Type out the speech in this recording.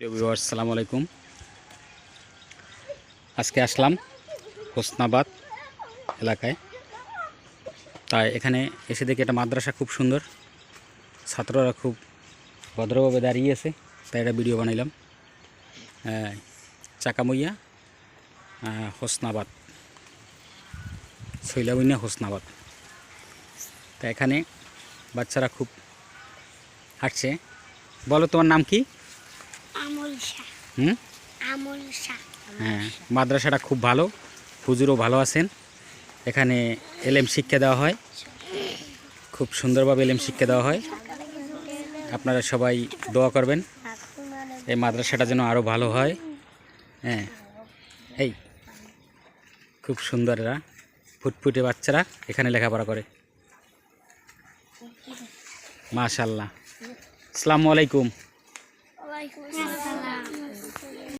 প্রিয় ভিউয়ার্স, আসসালামু আলাইকুম। আজকে আসলাম হোসনাবাদ এলাকায়। তাই এখানে এসে দেখি একটা মাদ্রাসা খুব সুন্দর, ছাত্ররা খুব ভদ্রভাবে দাঁড়িয়ে আছে, তাই একটা ভিডিও বানাইলাম। চাকামইয়া হোসনাবাদ, শৈলাবইনা হোসনাবাদ। তা এখানে বাচ্চারা খুব হাঁটছে। বলো, তোমার নাম কি? আমল শাহ। আমল শাহ। হ্যাঁ, মাদ্রাসাটা খুব ভালো, হুজুরও ভালো আছেন। এখানে এলেম শিক্ষা দেওয়া হয়, খুব সুন্দরভাবে এলেম শিক্ষা দেওয়া হয়। আপনারা সবাই দোয়া করবেন এই মাদ্রাসাটা যেন আরও ভালো হয়। হ্যাঁ, এই খুব সুন্দর, এরা ফুটফুটে বাচ্চারা এখানে লেখাপড়া করে। মাশাআল্লাহ। আসসালামু আলাইকুম। ওয়ালাইকুম আসসালাম।